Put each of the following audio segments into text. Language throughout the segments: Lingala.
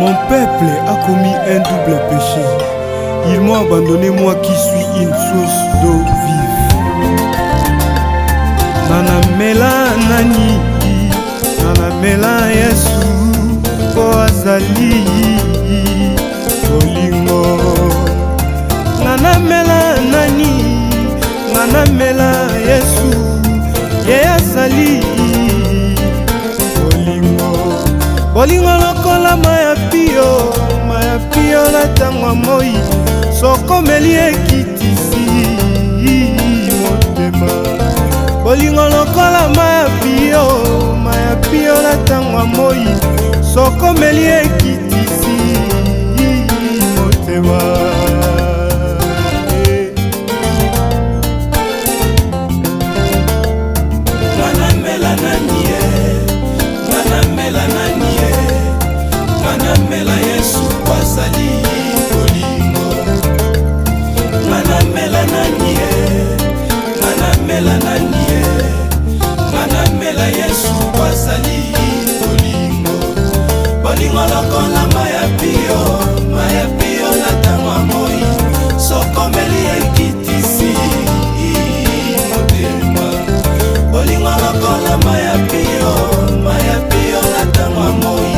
Mon peuple a commis un double péché. Ils m'ont abandonné, moi qui suis une source d'eau vive. Nanamela nani, nanamela Yesu, po azali bolingo. Nanamela nani, nanamela Yesu, ye azali bolingo. Bolingo lokola maya pio na tangwa moi, sokomeli ekitisi motema. Bolingo lokola maya pio na tangwa moi, sokomeli ekitisi motema. Nanamela nanie, nanamela nanie, nanamela Yesu kwazali bolingo. Nanamela nanie, nanamela nanie, nanamela Yesu kwazali bolingo. Bolingo lokola maya pio na tangwa moi, sokomeli ekitisi motema. Bolingo lokola maya pio na tangwa moi,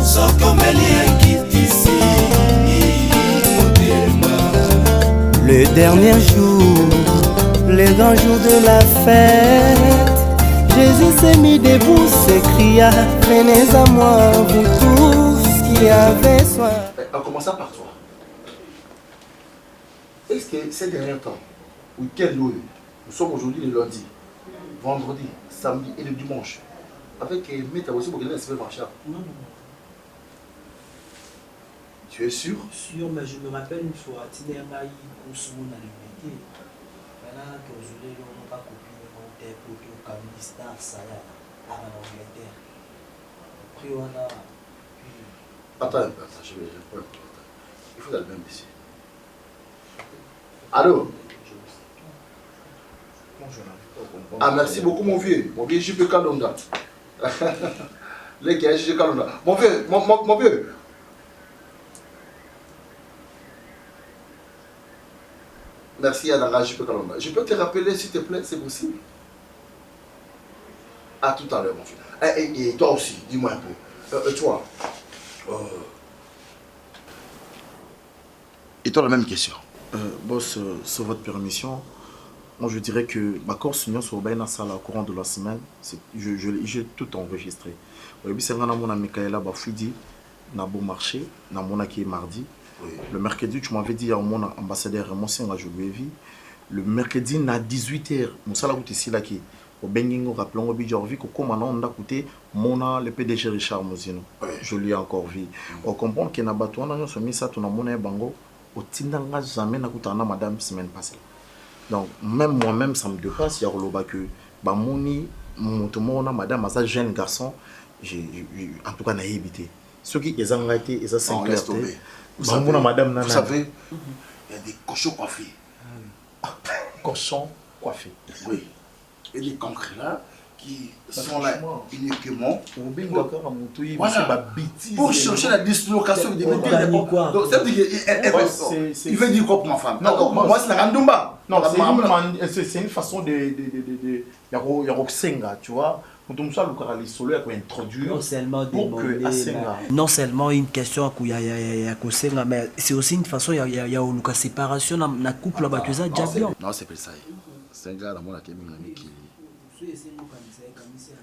sokomeli ekitisi motema. Le dernier jour, le grand jour de la fête, Jésus s'est mis debout, s'écria: venez à moi, vous tous qui avez soin. En commençant par toi, est-ce que ces derniers temps, week-end, nous sommes aujourd'hui le lundi, vendredi, samedi et le dimanche, avec Meta aussi pour que les marcher? Non. Tu es sûr? Sûr, mais je me rappelle une fois, Tine Maï, Kousou, dans le métier. Maintenant que je l'ai, on n'a pas copié, on était pour que le communiste dans ça, en Angleterre. Après, on a. Attends, je vais prendre. Il faut aller même ici. Allô? Ah, merci beaucoup, mon vieux. Mon vieux JP Kalonda. Les gars, JP Kalonda. Mon vieux, mon vieux. Merci Adara JP Kalonda. Je peux te rappeler, s'il te plaît, c'est possible? À tout à l'heure, mon vieux. Et toi aussi, dis-moi un peu. Toi. Et toi, la même question. Boss, sur votre permission, moi je dirais que ma course union sur la salle au courant de la semaine, j'ai tout enregistré. Oui, c'est un mon ami Kaela Bafoudi, na bon marché, na mon qui est mardi. Oui. Le mercredi, tu m'avais dit à mon ambassadeur Raymond, je lui ai vu. Le mercredi, à 18h, mon salaire ici là qui au Bengingo, rappelons au Bidjorvi, que comme on a coûté mon le PDG Richard Mosino. Oui. Je lui ai encore vu. On comprend qu'il y a un bateau, on a mis ça, on a mon bango. Au Tindanga, jamais n'a coûté madame semaine passée. Donc, même moi-même, ça me dépasse. Il y a le que, bah, mon madame, à ça, jeune garçon, en tout cas, n'a évité. Ceux qui ont été, ils ont 5 heures. Vous savez, il y a des cochons coiffés. Cochons coiffés. Oui. Et des concrets là qui sont là uniquement pour chercher la dislocation des métiers. Donc, ça veut dire qu'il veut dire quoi pour ma femme? Non, moi, c'est la Randumba. Non, c'est une façon de tu vois. Non seulement une question mais c'est aussi une façon il y a une séparation dans le couple là que ça bien. Non, c'est pas ça. C'est un gars dans mon qui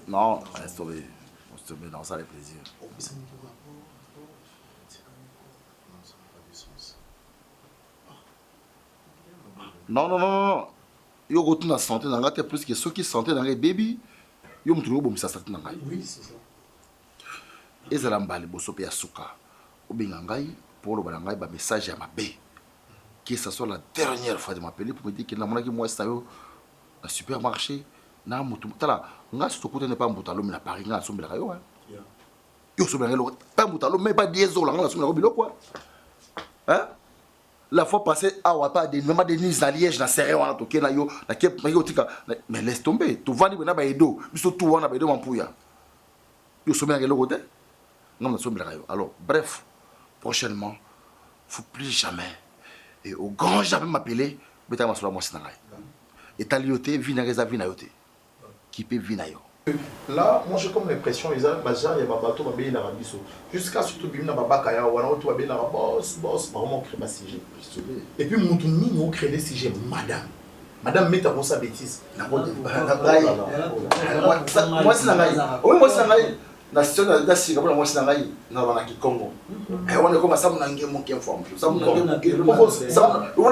non, reste tomber. On se met dans ça les plaisirs. Non. Yo retourne à santé dans la tête plus que ceux qui santé dans les bébés. Yo me trouve bon ça santé dans la. Oui, c'est ça. Et ça l'emballé bosso pe asuka. Obingangai pour le balangai ba message à ma bé. Que ça soit la dernière fois de m'appeler pour me dire que na mona ki moi ça yo au supermarché na mutu tala nga su ko tene pa mbutalo na Paris nga sombela yo hein. Yo sombela lo pa mbutalo mais pas 10 ans nga sombela bilo quoi. Hein? La fois passée, ah ouais pas des même des nids à Liège na serré on a toqué na yo na kep na yo tika mais laisse tomber tu vends na ba edo biso tout wana ba edo mampuya yo sombela lo côté non na sombela yo alors bref prochainement, il ne faut plus jamais, et au grand jamais m'appeler, mais tu as ma et ta lioté, vinaïsa vinaïoté, qui peut vinaïo. Là, moi j'ai comme l'impression qu'il y a un bateau qui est là. Jusqu'à ce que tu aies un babakaya ou un autre qui est là, boss, vraiment créer un sujet. Et puis, Moutouni, nous créons des sujets, madame. Madame, mettez à sa bêtise. Moi, c'est la maille. Oui, moi, c'est la maille. La situation de la Syrie, moi, c'est la maille. Nous avons un Congo. Et on est comme ça, on a un game qui est informé. Ça, on a un game. On a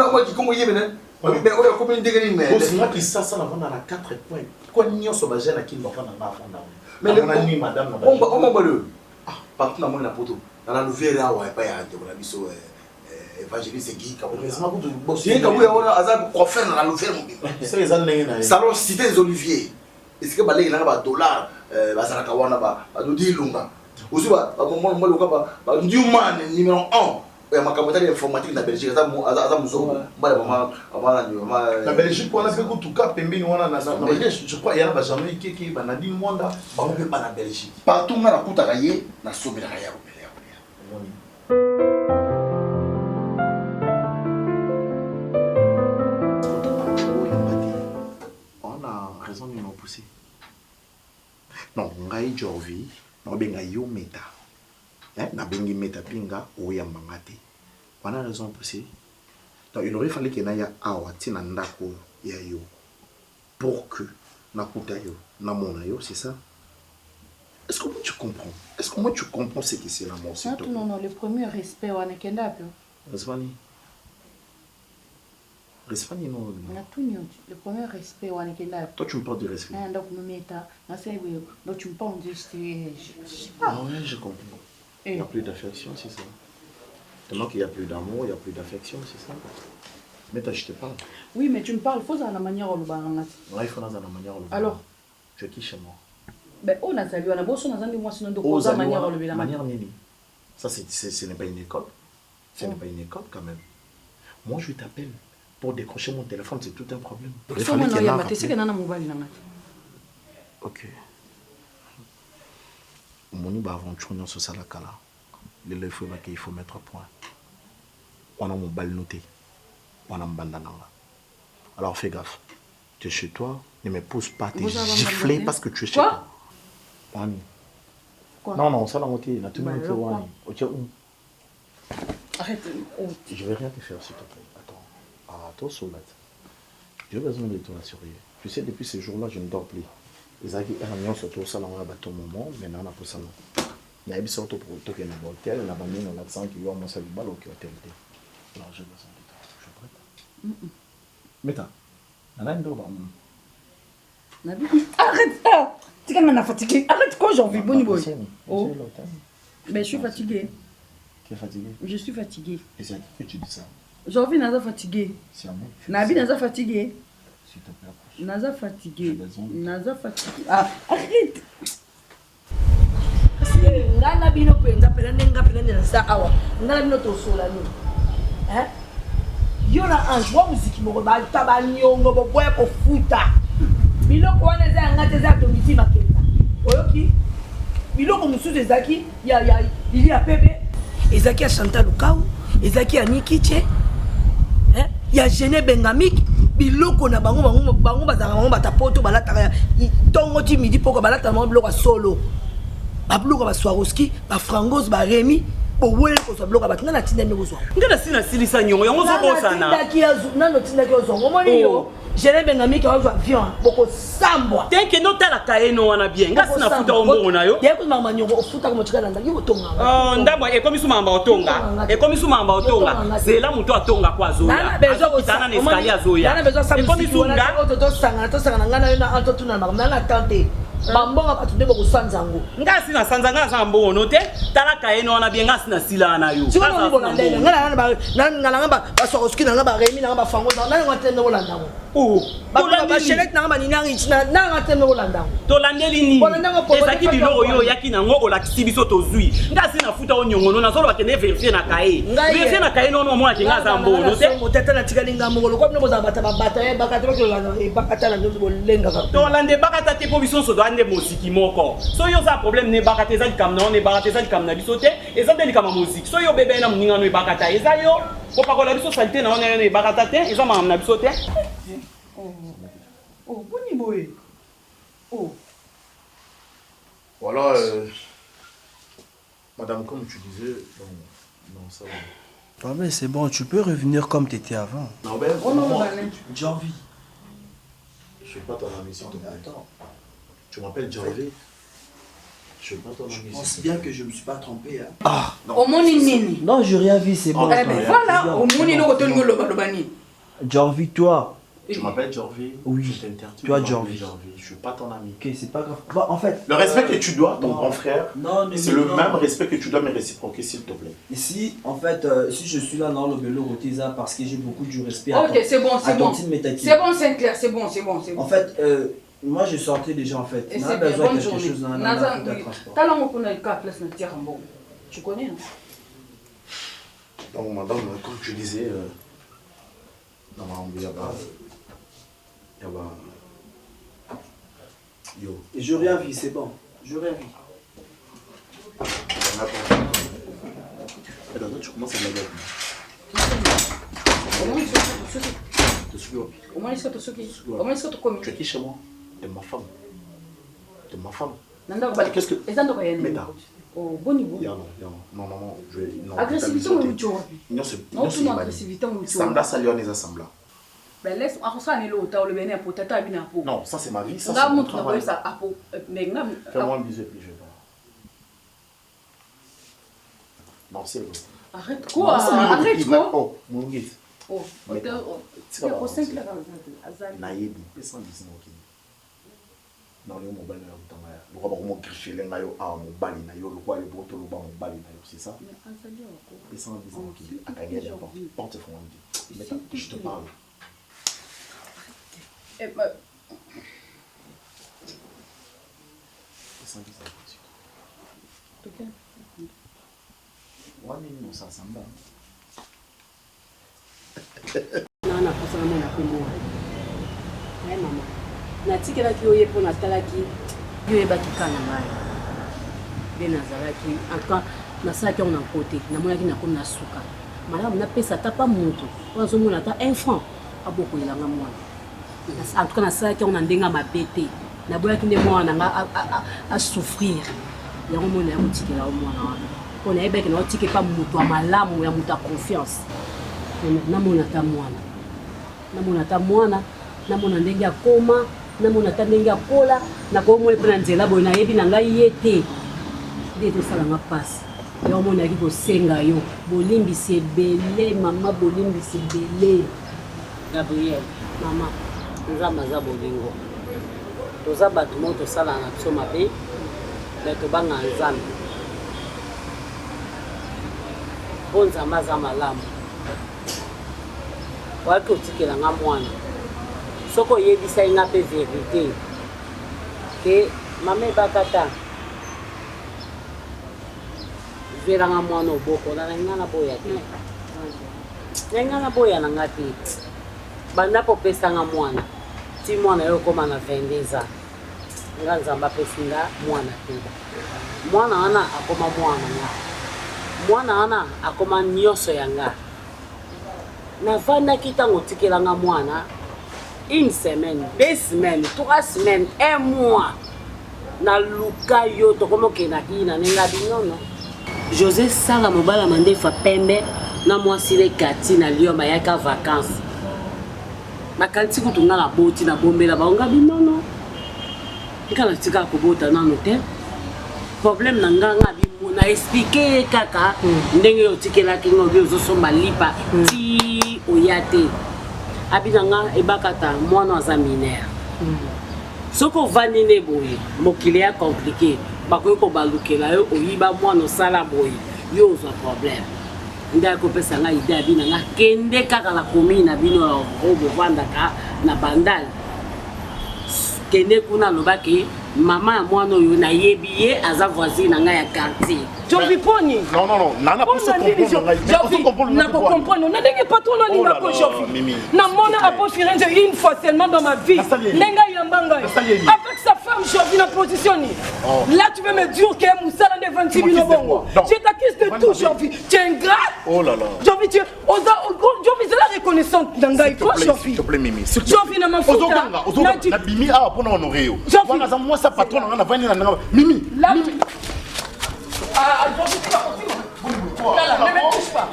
un Congo qui est venu. Mais on a combien de degrés? Mais moi qui ça, on a 4 points. Quoi, nous sommes à qui nous avons mais on a nuit, madame. On m'a balé. Partout dans mon apoto. Dans la nouvelle là, on n'a pas été. On a mis sur évangéliste Guy. C'est quand vous avez un prophète dans la nouvelle. C'est les années. Salon cité des Oliviers. Est-ce que balé il y a un dollar? Bazara kawana ba. Ado di lunga. Aussi ba. Moi le cas ba. New man numéro 1. La informatique de la Belgique, la Belgique, on a fait tout cas, je crois qu'il y a un jamais qui est banadi Mwanda, on peut pas la Belgique. Partout on a la coûte à rayer, na somme la rayer. On a raison de nous pousser. Non, on a eu Jorvi, on a eu Meta. Na bengi meta pinga oya mangate. On a raison pour ça. Donc il aurait fallu qu'il y ait awa tina ndako ya yo pour que na kuta yo na mona yo, c'est ça. Est-ce que moi tu comprends? Est-ce que moi tu comprends ce que c'est l'amour? Non, le premier respect on est kenda peu. Respani non. On a tout nion. Le premier respect on est kenda. Toi tu me parles de respect. Donc nous meta, na c'est oui. Donc tu me parles de je sais pas. Ah ouais, je comprends. Il n'y a plus d'affection, c'est ça. Tellement qu'il n'y a plus d'amour, il n'y a plus d'affection, c'est ça. Mais je te parle. Oui, mais tu me parles, il faut ça la manière où le baran. Ouais, il faut dans la manière où le baran. Alors je qui chez moi. Ben, on a salué, on a besoin de moi sinon de cause la manière où le baran. Manière nini. Ça, ce n'est pas une école. Ce n'est pas une école quand même. Moi, je t'appelle pour décrocher mon téléphone, c'est tout un problème. Il faut qu'il y a c'est que nana mobile là. Ok. Mon aventure sur ça là. Il faut mettre point. On a mon bal noté. On a mon bandananga. Alors fais gaffe. Tu es chez toi, ne me pousse pas, t'es giflé parce que tu es chez toi. Quoi? Non, ça l'a monté. Arrête. Je vais rien te faire s'il te plaît. Attends. Toi, Solate. J'ai besoin de toi à surveiller. Tu sais, depuis ce jour-là, je ne dors plus. Les amis sont surtout au salon à ton moment, maintenant on a pour ça. Il y a des sortes de produits qui sont dans l'hôtel, on a mis dans l'accent qui ont mon salut bal au hôtel. Alors j'ai besoin de toi. Je prête. Mais t'as. Arrête ça! Tu es fatigué. Arrête quoi, j'en vis, bonne boy. Oh. Mais je suis fatigué. Tu es fatigué? Je suis fatigué. Et c'est à qui que tu dis ça? J'en vis naza fatigué. C'est à moi. Nabi naza fatigué. S'il te plaît. Naza fatigué. Naza fatigué. Ah, arrête! Ngana bino penza penanga penanga sa awa. Ngana bino to sola ni. Hein? Yona anjwa muziki moko ba tabanyongo bo boya ko futa. Biloko wana za ngate za domiti makenda. Oyoki? Biloko mususu ezaki il y a bébé. Ezaki a Chantal Lukau, ezaki a Nikiche. Hein? Il y a Gene Bengamik. Biloko na bango bazanga bango batapoto balata tongo ti midi poko balata bango biloko solo. Babiloko ba Swarovski, ba Frangos, ba Rémi, bo wele ko so biloko batinga na tinda ndeko so. Ngana sina silisa nyongo yango zo kosana. Nano tinda ki ozongo moni yo. Jele Bengamik ka zo avion boko sambwa. Tenke no tala kaeno wana bien. Ngasi na futa ombongo na yo. Deko mama nyongo ofuta ko motika nanda yo tonga. Ndabo ekomisu mamba otonga. Ekomisu mamba otonga. Zela muto atonga kwa zoya. Nana bezo ko sana na escalier zoya. Nana bezo sa ekomisu nga to sanga ngana yo na alto tuna mama na tante. Bambonga batude boko sanzango. Ngasi na sanzanga za mbongo no te. Tala kaeno wana bien ngasi na sila na yo. Ngana ngana ba Swarovski na ba Rémi na ba Fango na ngana ngate na bolanda ngo. Oh, bachelete nanga baninangi tina nanga te no kolanda tolandeli nini ezaki biloko yo oyaki nango olakisi biso tozwi ngasi nafuta onyongono nazolo bakende verifie na kaye verifie na kaye nono omona ke nga aza mbolo te tata natikali nga mokolo kwa bino bozala bata babata ebaka te bakilolanda ebakata na nzoto bolengaka tolanda ebaka te mpo biso nyonso toande moziki moko so yo oza problème na ebaka te eza likama na ono ebaka te eza likama na biso te eza nde likama moziki so yo obebeye na moningano ebaka ta eza yo kopakola biso salite na ono yono ebaka ta te eza makambo na biso te. Oh, boni boy. Oh. Voilà, madame, comme tu disais, non, ça va. Ah ben c'est bon, tu peux revenir comme tu étais avant. Non, ben, Oh non, Jarvie. je suis pas ton ami, s'il te plaît. Attends, Tu m'appelles Jarvie. Je suis pas ton ami. je pense bien que je me suis pas trompé. Hein. Ah, non. Au nini. Non, j'ai rien vu, c'est bon. Eh ben voilà, au moni no koto ngolo balobani. Jarvie, toi. Tu m'appelles Jarvie. Oui. Je t'interdis. Toi, de m'appeler Jarvie. Je suis pas ton ami. Ok, c'est pas grave. Bah, en fait. Le respect que tu dois, ton grand frère, Non, c'est le même respect que tu dois me réciproquer, s'il te plaît. Ici, en fait, si je suis là dans le vélo Rotiza parce que j'ai beaucoup du respect. Ok, c'est bon, c'est bon. C'est bon, Saint-Clair, c'est bon, c'est bon, c'est bon. En fait, moi je sortais déjà en fait. Et On a c'est bien, besoin de bonne quelque journée. chose dans Naza, le transport. t'as l'homme qu'on a le cas, place de Tirambo. Tu connais, non? Donc, madame, comme tu disais, dans ma il y a pas. Yo. Et je rien vu, c'est bon. Je rien vu. Attends, tu commences à me blaguer. Comment est-ce que tu Je suis là. Comment est-ce que tu Comment est-ce que tu commis? Tu es qui chez moi? De ma femme. De ma femme. Qu'est-ce que. Est-ce que tu as Meta. Oh, bon niveau. Non, maman, je vais. Non, Agressivité ou tu vois? Non, c'est. Non, tu n'as agressivité ou tu vois? Sambla Salion et Sambla. Ben laisse, on s'en est là, tu as le bénin pour tata bien pour. Non, ça c'est ma vie. Ça On a c'est mon montré travail. ça à pour. Mais non. Fais-moi un bisou et puis je vais voir. Non, c'est bon. Arrête quoi? Arrête quoi? Oh, mon guide. Oh, C'est pas au 5 là. Naïbi, personne ne dit ça. Non, le mobile na utanga le roi ba mo griffer le ngayo a mobile na yo le roi le boto le ba mobile na yo c'est ça personne ne dit ça akanya la porte fondée mais je te parle personne ne dit ça OK wani no ça samba nana pasala mona komona ai mama natikelaki oye mpo natalaki yo oyebaki ka na ngai nde nazalaki antuka nasalaki yango na kote namonaki nakomi na suka malamu napesa ata pa moto po nazomona ata un franc abokoyelanga mwana antuka nasalaki yango na ndenge ya mabe te naboyaki nde mwana nanga asouffrir yango mona ya kotikela o mwana wana mpo nayebaki naotike pa moto ya malamu ya moto ya confiance namona ata mwana namona ndenge akoma namona ata ndenge akola nakomona mpe na nzela boye nayebi na ngai ye te nde tosalanga mpasi yo omona yaki kosenga yo bolimbisi ebele mama bolimbisi ebele Gabriel mama nzambe aza bolingo toza bato moko tosalaka na biso mabe me tobanga nzambe mpo nzambe aza malamu waki otikelanga mwana soki oyebisai nga mpe verité ke mama ebakata veranga mwana obokola na nga na boya te na nga na boya na nga te banda mpo opesanga mwana ti mwana yo okóma na 22 ans nga nzambe apesi nga mwana te mwana wana akóma mwana nga mwana wana akóma nyonso ya nga navandaki ntango otikelanga mwana une semaine, 2 semaines, 3 semaines, 1 mois. Na luka yo tokoma kenaki na nenga binono. José sala mobala mande fa pembe na mwasi le kati na lio mayaka vacances. Makanti kutunga na boti na bombela baonga binono. Nkala tika kobota na hotel. Problème na nganga bi na expliquer kaka ndenge yo tikela kingo bi ozosomba lipa ti oyate. Abinanga ebakata mwana aza minere soki ovandi nde boye mokili ya compliqué bakoki kobalukela yo oyiba mwana osala boye yo ozwa problème ngai kopesa ngai ide ya bino nga kende kaka na commune na bino ya bovandaka na bandal kende kuna alobaki mama ya mwana oyo nayebi ye aza voisine na ngai ya quartier Jovi poni. Non, nana pas comprendre. On a des patrons dans l'Inako, Jovi. Namona a pas Firenze une fois seulement dans ma vie. Nenga Yambanga. Avec sa femme, Jovi, dans position. Là, tu veux me dire que Moussa a 26 000 bongo. Je t'accuse de tout, Jovi. Tu es ingrat. Oh là là. Jovi, tu es. Jovi, c'est la reconnaissance d'Angaï. S'il te plaît, Mimi. Jovi, n'a pas foutu. La Bimi a pour nous honorer. Voilà, moi, ça patron, on a venu dans Mimi. Ah, Jovi, tu vas continuer. Là, ne me touche pas.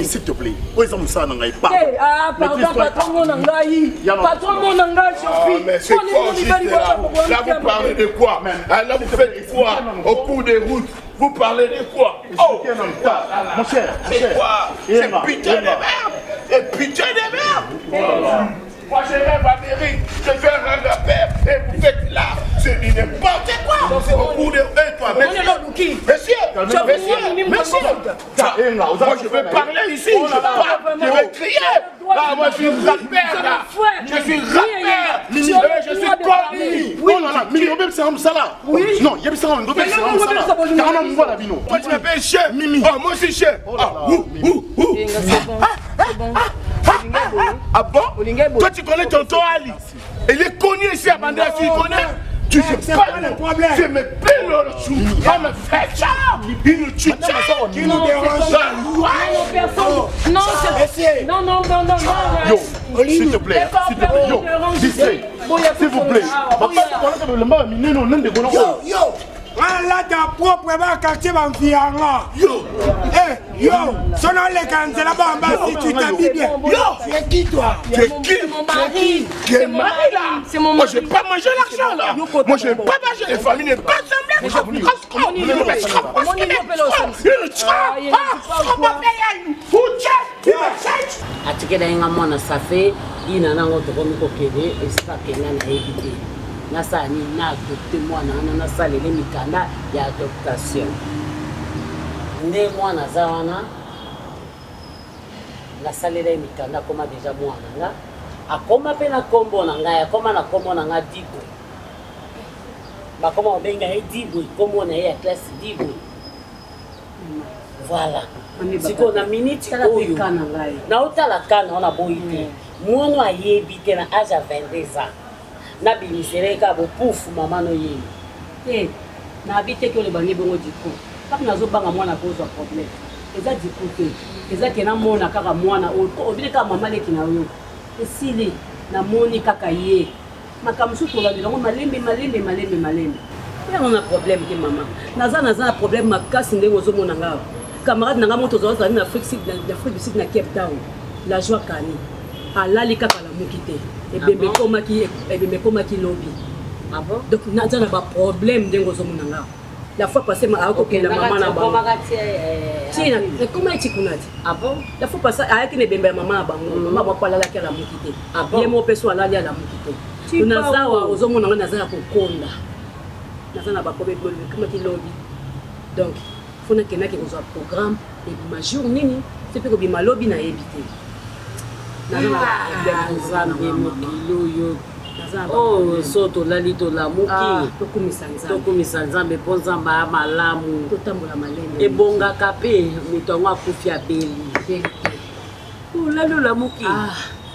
S'il te plaît, où est-ce que ça n'a pas? Ah, pardon, patron mon angaï. Patron mon angaï, Jovi. Mais c'est quoi juste là? Là, vous parlez de quoi? Là, vous faites quoi au cours des routes? Vous parlez de quoi? Oh, mon cher, c'est quoi? C'est putain de merde! C'est putain de merde! Moi, je rêve à Amérique, je fais un repère et vous faites là, c'est n'importe quoi. Au cours de toi, monsieur, moi je vais parler ici, je vais crier. Ah, moi je suis rappeur là, je suis rappeur, je suis connu. Oui, Mimi, on peut faire ça là. Oui. Non, il y a ça, on peut faire ça là. Toi tu m'appelles chef, Mimi. Oh, moi aussi chef. Ah bon? Toi tu connais tonton Ali. Il est connu ici à Bandera, tu connais? Tu sais pas le problème. Je me pèle le chou. On me fait ça. Il nous tue. Il nous dérange. Non, c'est... Non. Yo, s'il te plaît. Yo, distrait. S'il vous plaît. Yo. Là, ta propre quartier va environnement. Yo, son nom les cancer là-bas en bas si tu t'habilles bien. Yo, c'est qui toi? tu es qui? C'est mon mari. Tu es marié là. C'est mon Moi, mari. je n'ai pas mangé l'argent là. Moi, je n'ai pas mangé. Les familles n'est pas semblées. atikela yenga mwana safe ina nango tokomi kokende esika kenda nayebi te nasala nini na adopte mwana wana nasalele mikanda ya adoptation nde mwana aza wana nasalela ye mikanda akoma deja mwana nga akoma mpe na nkombo na ngai akoma na nkombo na nga digo bakoma babenga ye digo nkombo na ye ya klase digo voilà sikoyo na miniti oyo naotala kana wana boyi te mwana ayebi te na age ya 22 ans nabimiseleka bopufu mama noyebi te nabi te ke olebani bongo diku kaka nazobanga mwana kozwa problème eza diku te eza ke namona kaka mwana obili kaka mama leki na yo esili namoni kaka ye makambo mosusu tolobelongo malembe yango na problème te mama naza na problème makasi ndenge ozomona ngao camarade nanga moto ozali na Afrique du Sud na Cape Town la joie kani alali kaka lamuki te ebembe ekomaki lobi donc naza na baproblème ndenge ozomona ngao la fois passée akokenda mama na bango tina ekoma etikuna te la fois passée ayaki na ebembe ya mama na bango mama bako alalaki alamuki te ye mo mpe so alali alamuki te nazawa ozomona ngo naza ya kokonda naza na baproblème ekomaki lobi donc fona kenaki kozwa programme ebima jour nini se mpe kobima lobi nayebi te nazambe mokili oyo oyo so tolali tolamuki tokumisa nzambe mpo nzambe aya malamu totambola malende ebongaka mpe moto yango akufi abeli olali olamuki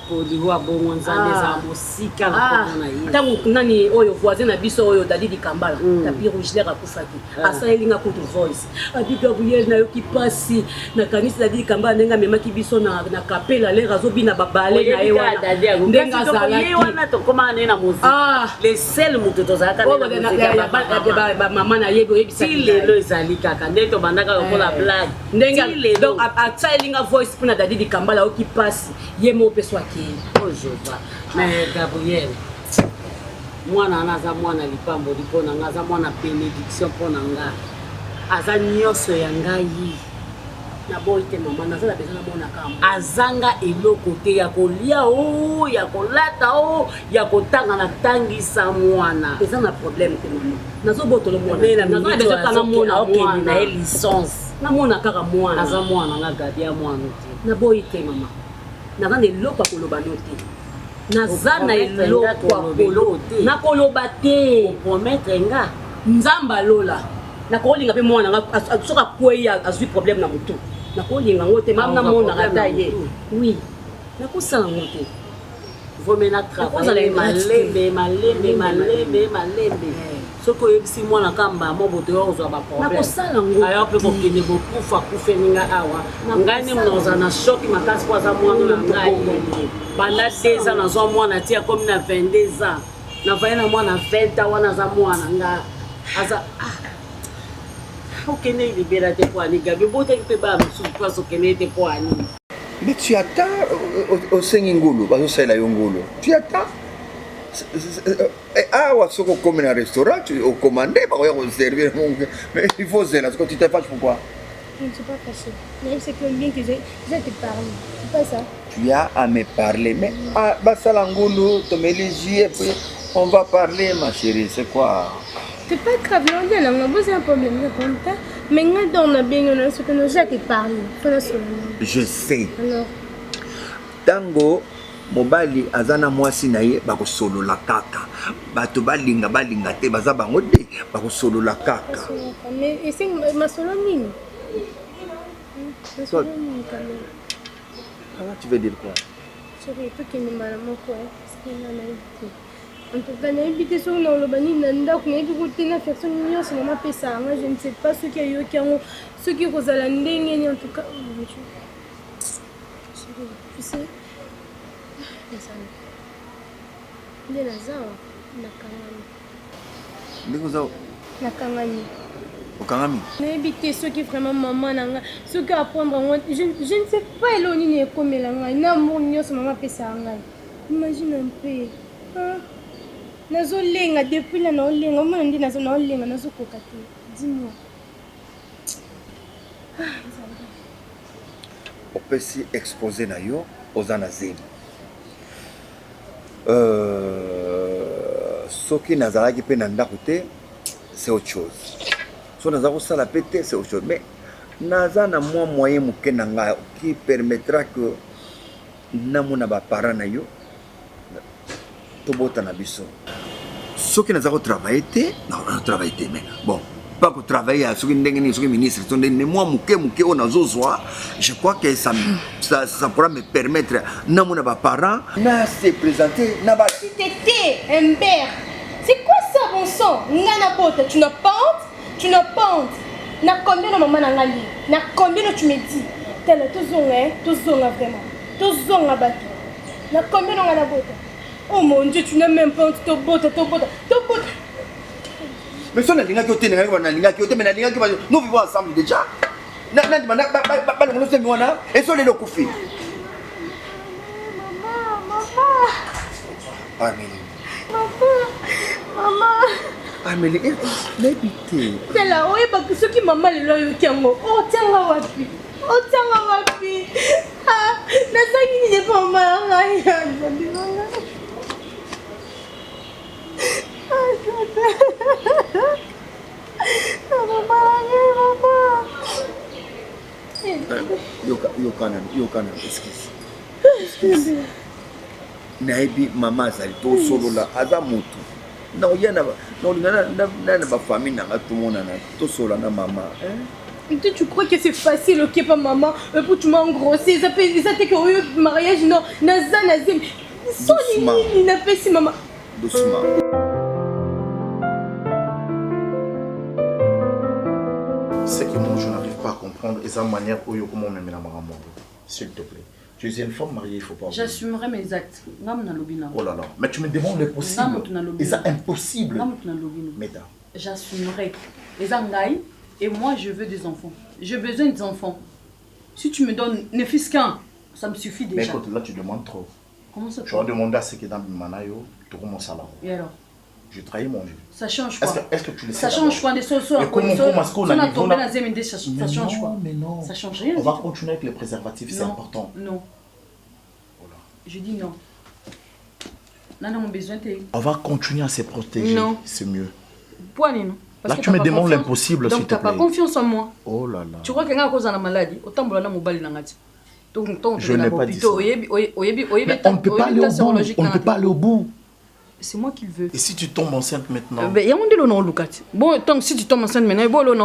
koliwa bongo nzambe eza mosika na komona ye ntango nani oyo voisin na biso oyo Dadidi Kambala tapi rougelaire akufaki asayelinga kutu voice abi Gabriel nayoki pasi nakanisi Dadidi Kambala ndenge amemaki biso na kapela lere azobina babale na ye wana ndenge azalaki wana tokomana naye na moziki le sel moto tozalaka bamama na yebi oyebisa lelo ezali kaka nde tobandaka lokola blague ndenge donc asayelinga voice mpona Dadidi Kambala ayoki pasi ye mo mpe swaki ojova mais Gabriel mwana wana aza mwana lipambo lipona nga aza mwana bénédiction mpona nga aza nyonso ya ngai naboyi te mama naza na besoin namona kama azanga eloko te ya kolia o ya kolata o ya kotanga natangisa mwana eza na problème te mama nazobotolo mwana naza na besoin kana mona okende na ye licence namona kaka mwana aza mwana nga gadi ya mwana te naboyi te mama naza na eloko ya koloba no te naza na eloko nakoloba te promettre nga nzambe alola nakolinga mpe mwana nga soki akwei azwi problème na motu nakolinga ngo te mama namonaka ta ye oui nakosala ngo te vomena travailler malembe soki oyebisi mwana kamba moboto yo ozwa baproblème ayo mpe kokende bokufa ninga awa ngai nde nakozala na shoki makasi po aza mwana na ngai banda 2 ans nazwa mwana ti akomi na 22 ans navaye na mwana 20 ans wana aza mwana nga aza okende libela te po ani gabi botaki mpe baya mosusu place okende te po ani. Mais tu attends au Sengingolo, au Yongolo. Tu attends. Ah, si on comme un restaurant, tu as commandé, on servir. Mais il faut zéro. Est-ce que tu te fâches pourquoi? Je ne suis pas fâchée. Mais c'est que bien que je te parle. C'est pas ça. Tu as à me parler. Mais ah, Basalangolo, tu mets les yeux, on va parler, ma chérie. C'est quoi? C'est pas grave, on a besoin d'un problème. Mais quand on a bien, ce que nous avons parlé. Je sais. Alors. Tango, mobali azana mwasi na ye bako solo la kaka. Bato balinga te baza bango de bako solo la kaka. Mais c'est ma solo mine. Toi, tu veux dire quoi? Chérie, tout qui n'est pas mon quoi. Parce qu'il en a été. En tout cas, n'habitez sur le bani nanda, n'habitez na faire son union sur ma pesa. Je ne sais pas ce qu'il y a eu qui ont ce qui vous a l'année en tout cas. Tu sais, les Lazare, Nakangani. Okangami. N'habitez ceux qui vraiment maman nanga, ceux qui apprendre je ne sais pas l'oni est comme l'anga, n'a mon union sur ma pesa. Imagine un peu. Hein? Nazolenga depuis la naolenga mwana ndi nazolenga nazokoka te dis-moi. On peut s'y exposer na yo aux anazim. Soki nazalaki pe na ndako te c'est autre chose. So nazako sala pété c'est autre chose. Mais naza na moi moyen moke na nga qui permettra que namona ba parents na yo tobota na biso. Ce qui nous a travaillé, non, on a travaillé, mais bon, pas pour travailler à ce qui est ministre, moi, je crois que ça pourra me permettre, non, mon parent, n'a se présenter, n'a pas. Tu t'étais un père. C'est quoi ça, bon sang? Nana Bota, tu n'as pas honte? N'a combien de moments dans la vie? N'a combien de tu me dis? T'es là, tous vraiment. Tous à battre. N'a combien de Nana Bota? Oh mon Dieu, tu n'as même pas honte, ton botte. Mais si on a dit que nous vivons ensemble déjà. Et sur les locaux. Maman. Amélie, l'habité. C'est là, oui, parce que ceux qui maman les loyaux tiango. Oh, tianga wapi. Ah, la sangue n'est pas mal. Yokana, excuse. Naibi mama azali to solo la aza mutu. Na oyana na ba famille na tout le monde na to solo na mama. Tu crois que c'est facile, ok, pas maman, pour tu m'as engrossé, ça fait que le mariage, non, nazim. Il n'a pas si maman. Doucement. C'est que moi je n'arrive pas à comprendre et sa manière où comment on me met la maman. S'il te plaît. Tu es une femme mariée, il ne faut pas. J'assumerai mes actes. Oh là là, mais tu me demandes le possible. Et c'est impossible. Mesdames. J'assumerai. Les Angaï, et moi je veux des enfants. J'ai besoin des enfants. Si tu me donnes ne fils qu'un, ça me suffit déjà. Mais écoute, là tu demandes trop. Comment ça? Tu vas demander à ce qui est dans le manayo, tu commences à la. Et alors? Je trahis mon Dieu. Ça change quoi? Est-ce que tu le sais? Ça change quoi? Des choses ça change quoi? Mais non. Ça change rien. On va continuer avec les préservatifs, c'est important. Non. Voilà. Je dis non. Non, non, mon besoin. On va continuer à se protéger. Non. C'est mieux. Pourquoi non? Là, tu me demandes l'impossible, s'il donc te t'as pas plaît. confiance en moi. Oh là là. Tu crois que quand cause la maladie autant bolana mobali nangati donc Je n'ai pas dit ça. Mais on ne peut pas aller au bout. On ne peut pas aller au bout. C'est moi qui le veux. Et si tu tombes enceinte maintenant? Il y a un délo non lukati. Bon, tant si tu tombes enceinte maintenant, il y a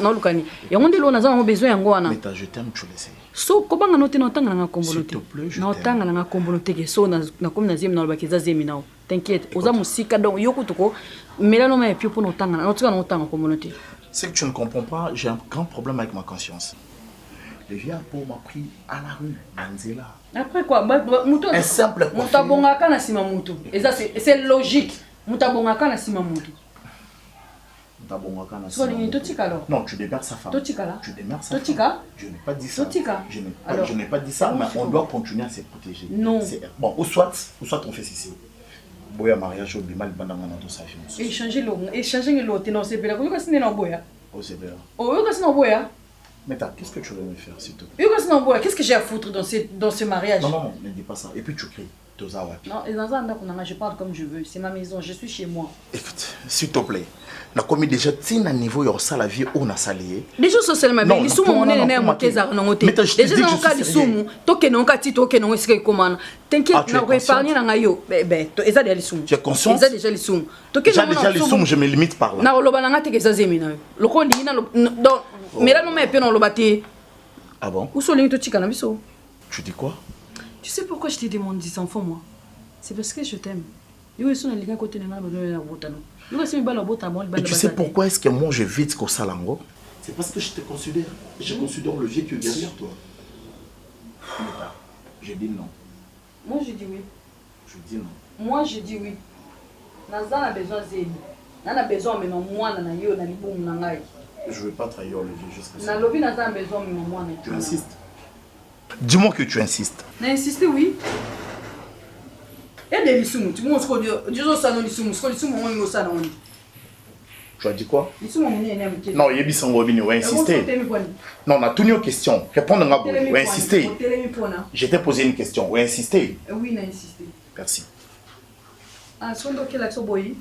un lukani. Il y a un délo na zama besoin yango wana. Mais je t'aime, tu le sais. So kobanga note na tanga na kombo note. S'il te plaît, je na tanga na kombo note ke so na comme na zemi na bakiza zemi nao. T'inquiète, oza musika donc yoko toko mela no ma epio pour no tanga na tanga kombo note. C'est que tu ne comprends pas, j'ai un grand problème avec ma conscience. Le vieux Apo m'a pris à la rue, Manzela. Après quoi? Un simple coiffure. Mutabongaka na sima mutu. Et ça c'est logique. Mutabongaka na sima mutu. Mutabongaka na Soit sima ni mutu. totika alors. Non, tu démerdes sa femme. Totika là. Tu démerdes sa Totika. femme. Je n'ai pas dit ça. Totika. Je n'ai pas dit ça, mais on doit continuer à se protéger. Non. Bon, ou soit on fait ceci. Boya mariage au bimal bandanga na to sa fille. Échanger l'eau, t'es non c'est bela. Yo kasi na boya. Oh c'est bien. Oh yo kasi na boya. Mais qu'est-ce que tu veux me faire, s'il te plaît? Yo kasi na boya. Qu'est-ce que j'ai à foutre dans ce mariage? Non, ne dis pas ça. Et puis tu cries. Non, et dans un endroit, je parle comme je veux. C'est ma maison, je suis chez moi. Écoute, s'il te plaît. On a commis déjà un niveau où ça la vie on a salé. Les choses sociales, ma belle. Les sous mon nez n'est pas qu'est-ce qu'on a noté. Les gens ont qu'à les sous, toqué non qu'à tito toqué non est-ce que comment. T'inquiète, on va épargner dans ayo. Ben, et ça déjà les sous. Tu es conscient? Et ça déjà les sous. Toqué non. Déjà les sous, je me limite par là. Na lo balanga te qu'est-ce zemi na. Le ko ndina donc mais là non mais pe non lo baté. Ah bon? Où sont les to tika na biso? Tu dis quoi? Tu sais pourquoi je t'ai demandé 10 enfants moi? C'est parce que je t'aime. Et tu sais pourquoi est-ce que moi je vis au Salango? C'est parce que je te considère. Je considère le vieux qui est derrière toi. Je dis non. Moi je dis oui. Je dis non. Moi je dis oui. Naza a besoin zéni. Nana a besoin mais moi na yo na libum na ngai. Je veux pas trahir le vieux jusqu'à ça. Na lobi Naza a besoin mais moi na. Tu insistes? Dis-moi que tu insistes. Na insisté oui. Et des lissous, tu montres que Dieu ça non lissous, ce que lissous mon ça non. Tu as dit quoi? Lissous mon nez non, il y a bisan gobini, ou insister. Non, on a toutes nos questions. Répondre à moi, ou insister. Je t'ai posé une question, ou insister. Oui, n'a insisté. Merci. Ah, soit donc quel accent boy?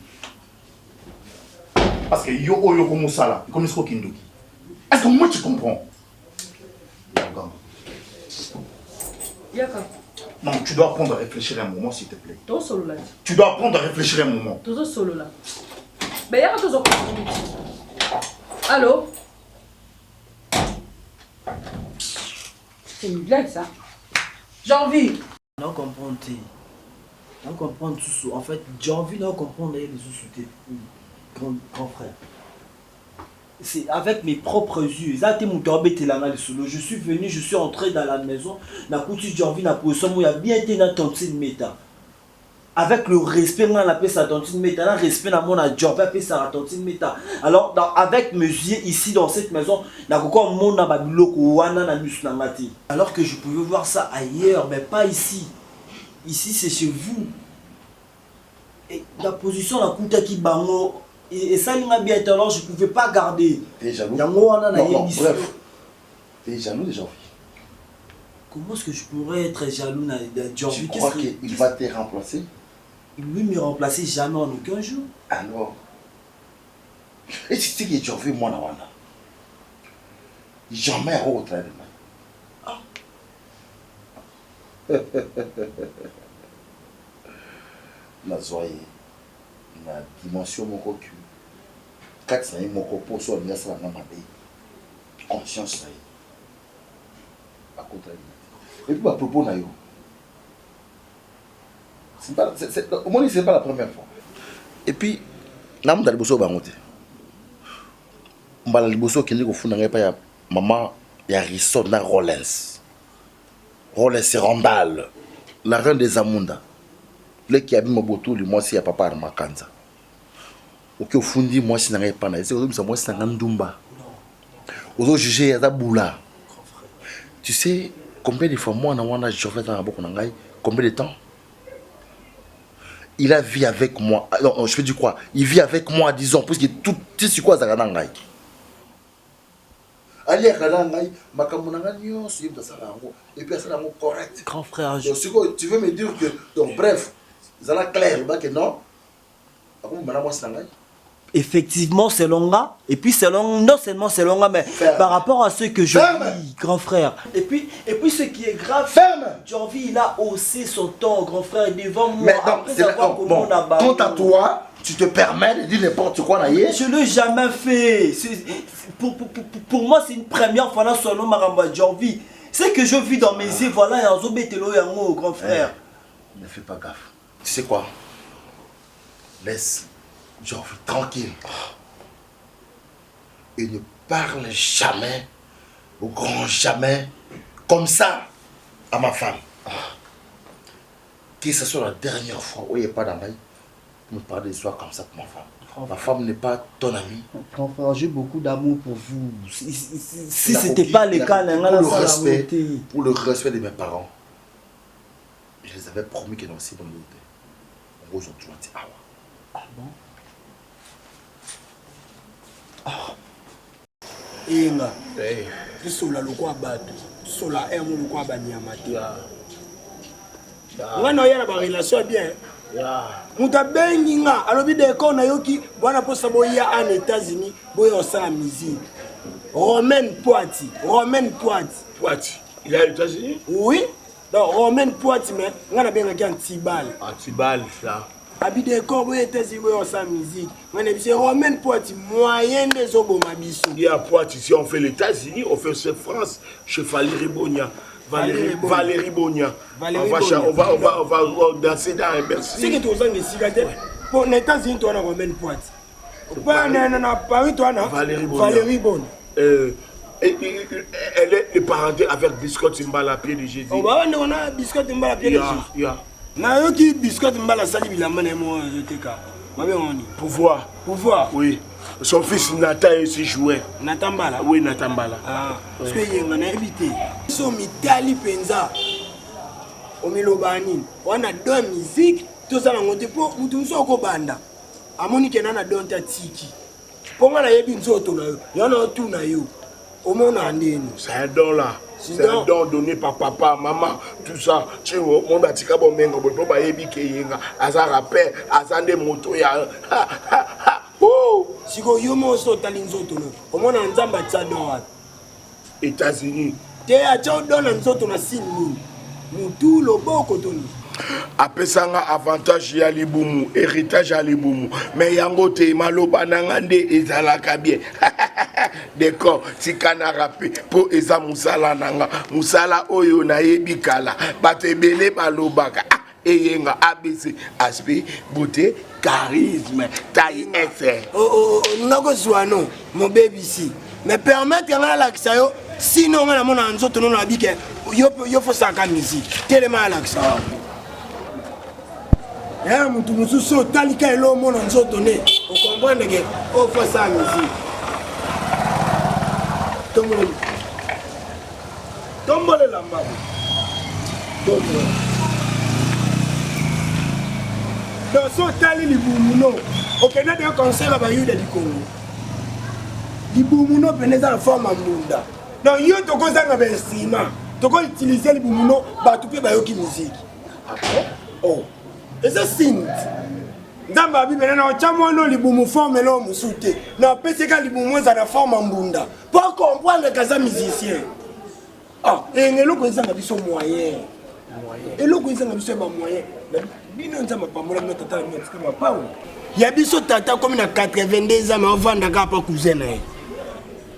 Parce que yo comme ça là, comme ce qu'on dit. Est-ce que moi tu comprends? Yaka. Non, tu dois apprendre à réfléchir un moment, s'il te plaît. Toi solo là. Tu dois apprendre à réfléchir un moment. Toi solo là. Ben y'a toujours. Allô? C'est une blague ça. J'ai envie. Non comprendre. Non comprendre tout ça. En fait, j'ai envie de comprendre les sous-soutés. Grand frère. C'est avec mes propres yeux. Je suis venu, je suis entré dans la maison. J'ai envie de position où il y a bien été dans tontine méta. Avec le respect, on appelle ça tontine méta. Le respect, on a job appelle ça tontine méta. Alors, avec mes yeux ici dans cette maison, alors que je pouvais voir ça ailleurs, mais pas ici. Ici, c'est chez vous. Et la position, la kuta qui bango. Et ça, il m'a bien été, alors je ne pouvais pas garder. T'es jaloux? Non, bref. T'es jaloux de Jean-Vie? Comment est-ce que je pourrais être jaloux de Jean-Vie? Tu crois qu'il va te remplacer? Il ne veut me remplacer jamais en aucun jour. Alors? Et tu sais que Jean-Vie, moi, jamais à retrait de moi. La zoye. Na dimension moko que quand ça est moko pour soi bien ça na mabe conscience ça à contre et puis à propos na yo c'est au moins c'est pas la première fois et puis nam dali boso bangote mbala liboso kende ko funa ngai pa ya maman ya Risson na Rollins c'est Randall la reine des Amunda le qui a mis mon botou lui moi si à papa na makanza oke fundi moi si na ngai pana c'est comme ça moi si na ndumba ozo juger ya boula tu sais combien de fois moi na wana je fais dans beaucoup na ngai combien de temps il a vécu avec moi non je fais du quoi il vit avec moi disons parce que tout c'est quoi ça na ngai ali akala ngai makambo na ngai nyonso yeba ça rango et puis ça rango correct grand frère donc tu veux me dire que donc bref zala clair ba que non ako mana moi sangai Effectivement, c'est longa. Et puis, c'est long, non seulement c'est longa, mais par rapport à ce que je dis, grand frère. Et puis, ce qui est grave, Jorvi, il a haussé son ton, grand frère, devant moi. Mais bon, quant à toi, tu te permets de dire n'importe quoi, Naïe? Je ne l'ai jamais fait. Pour moi, c'est une première fois dans son nom, Maramba Jorvi. C'est que je vis dans mes yeux, voilà, et en zobetelo yango, grand frère. Ne fais pas gaffe. Tu sais quoi? Laisse Jorvi tranquille. Et ne parle jamais, au grand jamais, comme ça à ma femme. Que ce soit la dernière fois où il n'y a pas d'ambaye, pour me parler de soi comme ça pour ma femme. Ma femme n'est pas ton amie. Grand frère, j'ai beaucoup d'amour pour vous. Si ce n'était pas le cas, pour le respect de mes parents, je les avais promis qu'ils n'ont aussi bonne beauté. En gros, aujourd'hui, on dit ah ouais. Ah bon? Inga, isola lokwa bato, sola emo lokwa banyamati. Ngana yana ba relation bien. Muta bengi nga, alobi de ko na yoki, bwana posa boya en États-Unis, boya osala musique. Romaine Poiti, Poiti. Il est aux États-Unis? Oui. Donc Romaine Poiti mais ngana benga ki Antibal. Antibal ça. Habide ko boya États-Unis boya osala musique. Ngana bise Romaine Poiti moyen des oboma biso. Il y a Poiti, si on fait les États-Unis, on fait aussi France chez Valérie Bonia. Valérie Bonia. On va danser dans un berceau. C'est que tu as ici, pour les États-Unis, tu as Romaine Poiti. Paris, tu as Valérie Bonia. Elle est parenté avec Biscotte Mbala à pied de Jésus. On a Biscotte Mbala à pied de Jésus. Na yo qui Biscotte Mbala sali bilamane mo teka. Pouvoir. Oui. Son fils Nathan aussi jouait. Nathan Mbala. Oui, Nathan Mbala. Ah. Parce que y a invité. Son mitali penza. Omilobani. On a deux musiques. Tout ça on te pour mutunso ko banda. Amoni kenana don ta tiki. Pour moi la yebi nzoto na yo. Yo na tout na yo. Omona ndeni. C'est un don là. C'est un don donné par papa, maman, tout ça. Tu vois, mon batika bon mengo, bon ba yebi ke yenga. Aza rappel, azande moto ya. Oh, si go yomo so talinzoto no. Omona nzamba tsa don wa. États-Unis. Te a tsa don nzoto na sini. Mutu loboko toni. Apesanga avantage ya libumu, héritage ya libumu. Mais yango te maloba nangande ezalaka bien. D'accord, si kana rapé po eza musala nanga. Musala oyo na yebikala. Batebele balobaka. Eyenga ABC, aspect, beauté, charisme, taille effet. Oh, nako zwano, mon baby ici. Mais permettre nga la kisayo, sinon nga na mona nzoto no na bike, yo faut ça ka musique. Tellement la kisayo. Eh, mutu mususu talika elo mona nzoto ne. On comprend que on faut ça musique. Tombole la mbabu. Tombole. Donc, si tu libumu, ok, on a un conseil à Bayou de Congo. Libumu, c'est la forme en monde. Donc, il y a un instrument. Tu peux utiliser libumu pour faire de la musique. Oh, et ça, c'est dans ma Bible, on a libumu forme l'homme souté. Non, parce que libumu, c'est la forme en monde. Pour comprendre que c'est musicien. Ah, et il y a un moyen. Et le coup, il y a un moyen. Il y a biso tata comme na 82 ans mais on vend pas cousin na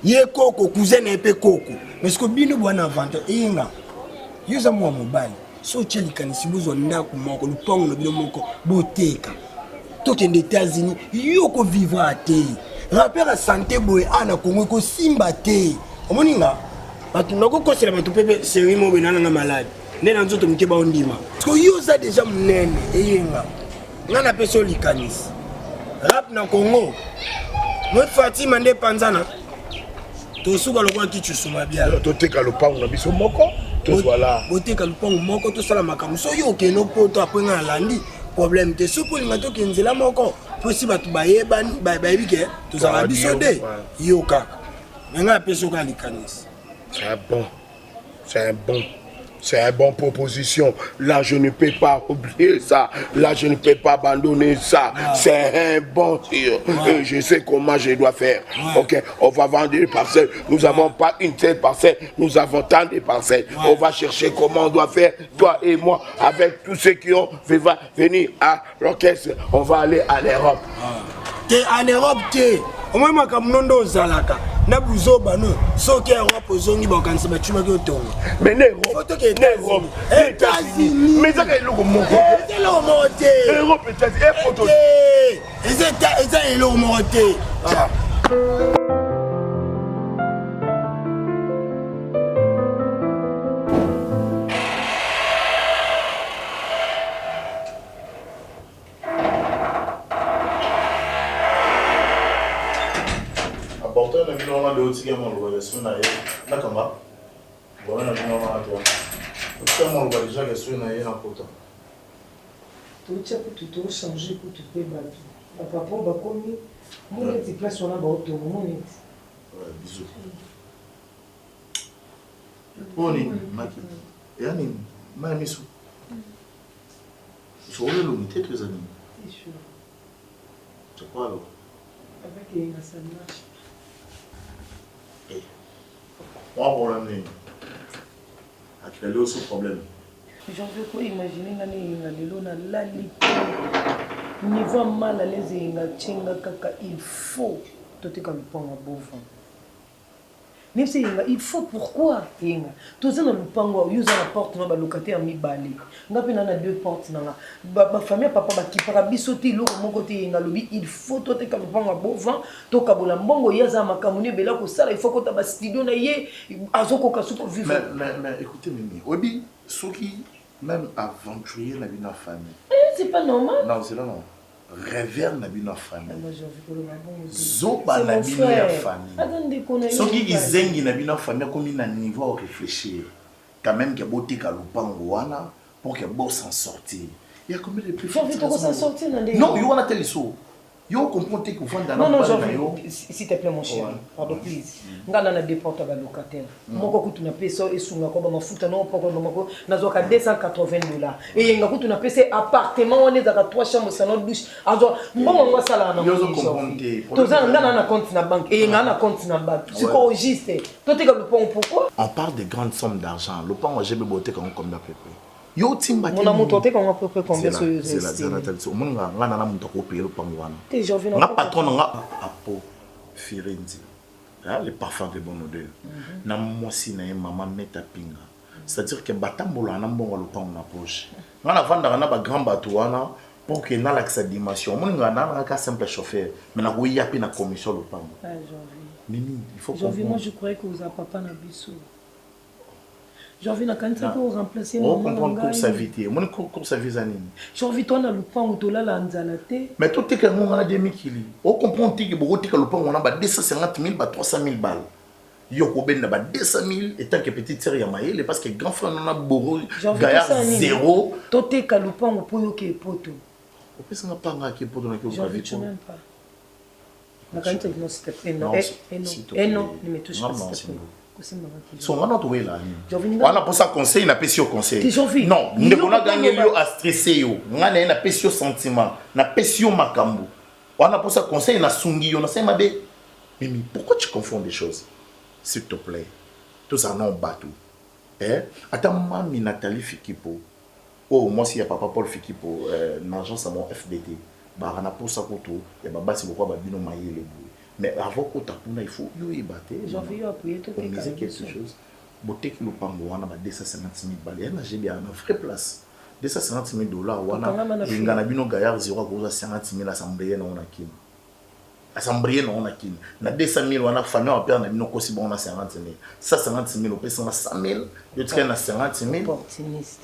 ye koko cousin na pe koko mais ce que bino bwana vente inga yuza mo mobile so cheli kanisi bozo ndako moko lupango no bino moko boteka tokende États-Unis yoko vivre à te rappel à santé boy ana Congo ko simba te omoninga batu nako kosela batu pepe seri mo benana na malade. Nena nzoto mkeba ondima. Parce que yo za déjà mnene eyenga. Ngana peso likanis. Rap na Congo. Moi Fatima nde panzana. To suka lokwa ki chusuma bia. To teka lopango na biso moko. To voilà. Boteka lopango moko to sala makamu. So yo keno poto après na landi. Problème te suko linga to kenzela moko. Posi batu bayeba bayebi ke to sala biso de. Yo kaka. Ngana peso ka likanis. C'est bon. C'est une bonne proposition. Là, je ne peux pas oublier ça. Là, je ne peux pas abandonner ça. C'est un bon tir. Et je sais comment je dois faire. Ok, on va vendre des parcelles. Nous n'avons pas une seule parcelle. Nous avons tant de parcelles. On va chercher comment on doit faire, toi et moi, avec tous ceux qui ont venir à l'orchestre. On va aller à l'Europe. En Europe, au moins, je suis Zalaka. Na buzo bano soki Europe ozongi bakanisa bachuma ki otongo mais n'Europe États-Unis mais ça que loko moko c'est le monté Europe États-Unis et photo c'est le monté de Otigama, le Suna, Nakama. Voilà, le déjà que Suna est un potent. Tout ça pour tout changer, pour tout pébattre. Papa, pour Bakomi, mon petit place sur la bateau, mon net. Bisous. Oni, Maki. Et Anine, ma mission. Je suis l'unité très amis. C'est sûr. C'est quoi alors? Avec les ça marche. Moi, problème, il y a aussi problème. J'en veux pas imaginer la niveau mal à l'aise il faut tout est comme pour un beau vent. Même si il faut pourquoi tout ça dans le pango use la porte dans le locataire mi balé nga pe na deux portes na ba famille papa qui para bisoter lo mon côté nga lobi il faut tout est comme pour un beau vent to kabola mbongo yaza makamuni bela ko sala il faut ko ta ba studio na ye azoko ka suko vivre mais écoutez Mimi obi soki même aventurier na bina famille c'est pas normal non c'est là non rêver na bino famille moi j'ai envie pour le bon zoba na bino ya famille soki izengi na bino famille comme na niveau à réfléchir quand même que beauté ka lupango wana pour que bon s'en sortir il y a combien de plus j'ai envie de s'en sortir non yo wana tel so yo comprends que vous vendez non j'ai envie s'il te plaît mon chéri pardon please ngana na déporte ba locataire moko kutu na peso esunga ko ba mafuta no poko no moko nazoka $280 et nga kutu na pese appartement on est à 3 chambres salon douche azo mbongo ngwa sala na yo zo comprendre to za ngana na compte na banque et ngana compte na banque c'est quoi juste to te ka le pont pourquoi on parle de grandes sommes d'argent le pont j'ai beauté comme combien à peu près yo timba mon amour toté comme à peu près combien c'est la telle mon ngana na muto ko payer le pangwana te je viens na patron nga apo firenzi les parfums de bonne odeur na mosi na maman meta pinga c'est-à-dire que batambola na mbongo le pang na poche ngana vanda na ba grand bateau wana pour que na l'accès dimension mon ngana na ka simple chauffeur mais na ko yapi na commission le pang Mimi il faut comprendre moi je croyais que vous a papa na biso j'ai envie de pour remplacer mon comprendre pour sa vie mon pour sa vie anime j'ai envie toi na lupa utola la nzalate mais tout est que mon a demi kili on comprend que beaucoup que lupa on a ba 250 000 ba 300 000 balles yo ko benda ba 200 000 et tant que petite sœur ya maïle parce que grand frère on a boro gaillard zéro tout est que lupa on pour yo ke poto on peut s'en pas nga ke poto na ke pas même pas la quand tu non s'il te plaît non et non ne me touche pas s'il te plaît so ngana to wela ni wana pour ça conseil na pesi au conseil non ndeko na gagner yo a stressé yo ngana na pesi au sentiment na pesi au makambo wana pour ça conseil na sungi yo na sema be Mimi pourquoi tu confonds des choses s'il te plaît tout ça non bateau attends mami Nathalie Fikipo oh moi si y a papa Paul Fikipo n'agence à mon FDT ba na pour ça koto et ba basi pourquoi ba bino mayele mais avant qu'on t'appuie, il faut y battre. J'ai envie d'appuyer tout le monde. Quelque chose. Beauté qui nous parle, on a 250 000 balles. J'ai bien une vraie place. 250 000 $. On a bien un gaillard 0 à 50 000 assemblées. Assemblée, on a qui. Na 200 000, on a famille, on a perdu, on a 50 000. Ça, 50 000, on peut 100 000. Il y a 50 000. Opportuniste.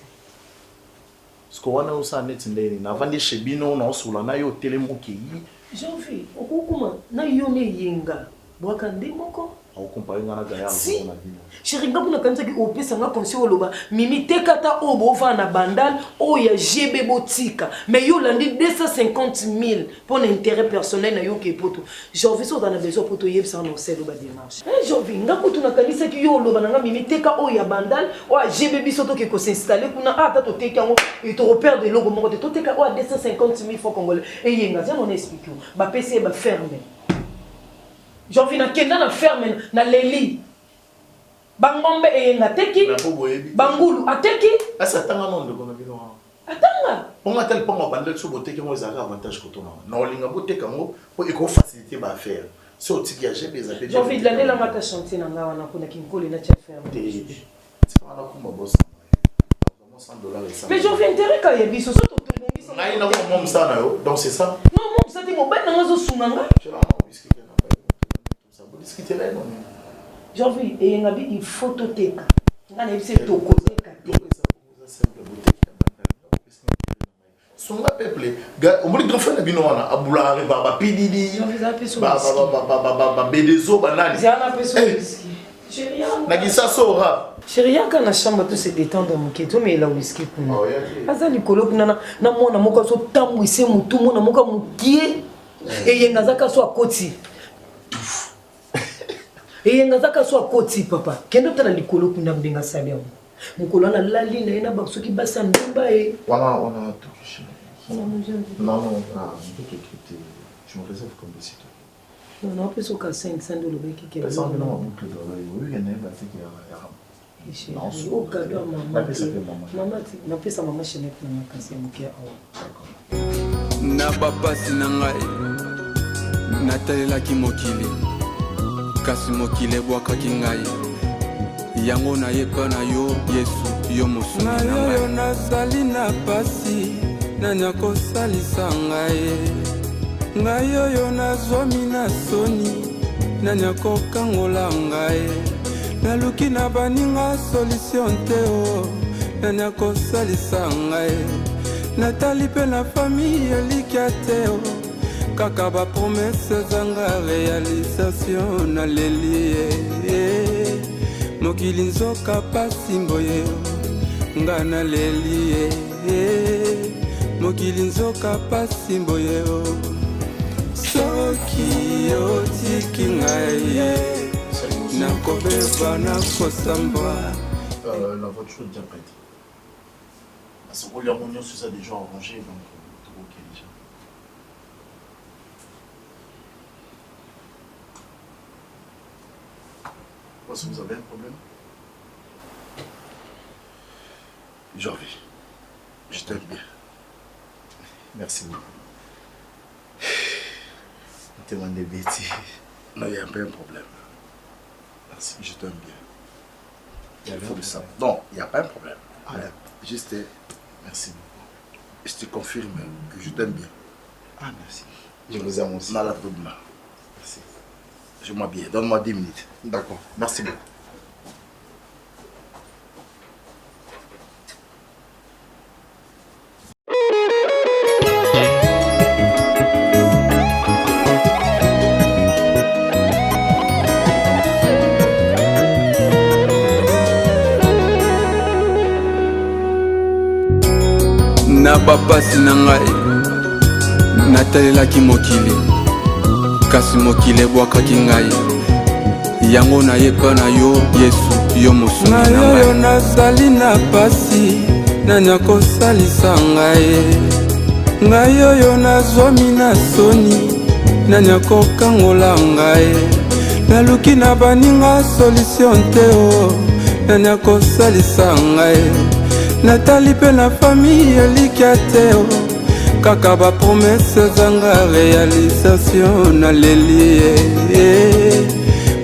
Ce qu'on a aussi en est, on a vendu chez Bino, on a aussi au télémo qui j'ai envie okukuma na yone yenga bwakande moko Si chéri nga mpona kanisaki opesanga conseil oloba mimi tekata oyo bovaa na bandal oyo ya gb botika mais yo olandi 250 000 mpona intérêt personnel na yo ke poto janvi so ozana besoin poto oyebisaka na oselo badémarche janvi nga kutu nakanisaki yo oloba nanga mimi teka oyo ya bandal oyo ya gb biso toke kosinstalle kuna ata toteki yango tokoperde eloko moko te toteka oyo ya 250 000 francs congolais eyenga zia nona explike yo bapesi ye baferme janvi nakenda na ferme na leli bangombe eyenga teki bangulu ateki asatanga non de konabino atanga on tel pas bandel so boteki mo ezaka avantage kotona na olinga boteka ngo po eko faciliter ba faire so tiki ya gb ezapé janvi de l'année la mata chantier na ngawa na kuna kinkoli na tia ferme c'est pas na kuma boss $100 mais janvi intérêt ka ya biso so to biso ngai na mo msana yo donc c'est ça non mo msati mo ba na ngazo sunanga discuter là non janvi eyenga bi il faut toteka ngana ebise tokoteka songa peuple ga omuli grand frère bino wana abula ba pididi ba bedezo banani ziana peso na kisa sora chéri yaka na chambre to se détendre moke to mais la whisky kuna aza likolo kuna na mwana moko so tambwise mutu mwana moko mukie eyenga zaka so akoti eyenga zaka so akoti papa kendo tala likolo kuna mbenga salia mukolo na lali na ena baksoki basa ndumba e wana touché non je me réserve comme des citoyens non peut so ka 500 dollars beki ke ça on a un boucle d'oreille oui il y en a qui est au cadeau maman na pesa maman chenette na kasi mukia awa na bapasi na ngai natalelaki mokili kasi mokili ebwakaki ngai yango nayepa na yo yesu yo mosuni na ngai yo nazali na pasi nani akosalisa ngai ngai oyo nazwami na soni nani akokangola ngai naluki na baninga solution te o nani akosalisa ngai natali mpe na famille elikya te o kaka bapromese zanga réalisation naleli mokili nzoka pasi mboye nga naleli mokili nzoka pasi mboye soki otiki ngai nakobeba nakosamba. La voiture est bien prête. Parce qu'on lui a remis sur ça déjà arrangé, donc tout ok déjà. Est-ce que vous avez un problème? Jorvi, je t'aime bien. Merci beaucoup. Tu m'as des bêtises. Non, il n'y a pas un problème. Merci, je t'aime bien. Il faut le savoir. Non, il n'y a pas un problème. Ah, juste, merci beaucoup. Je te confirme que je t'aime bien. Ah, merci. Je vous aime aussi. Merci. Je m'habille. Donne-moi 10 minutes. D'accord. Merci beaucoup. na bapasi na ngai natalelaki mokili kasi mokili ebwakaki ngai yango nayepa na yo yesu yo mosuni na ngai oyo nazali na pasi nani akosalisa ngai oyo nazwami na soni nani akokangola ngai naluki na baninga solution te o nani akosalisa ngai natali mpe na famille elikya te o kaka bapromese zanga réalisation naleli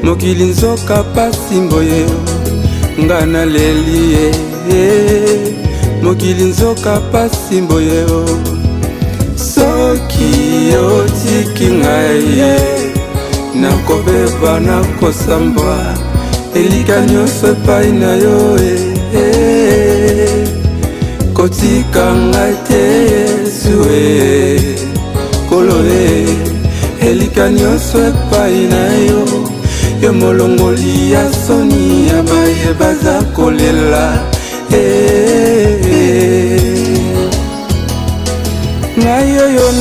mokili nzoka pasi mboye nga naleli mokili nzoka pasi mboye soki otiki ngai nakobeba nakosamba elika nyonso epai na yo kotika ngai te yesu kolo elika nyonso epai na yo yo molongoli ya soni ya baye baza kolela ngai oyo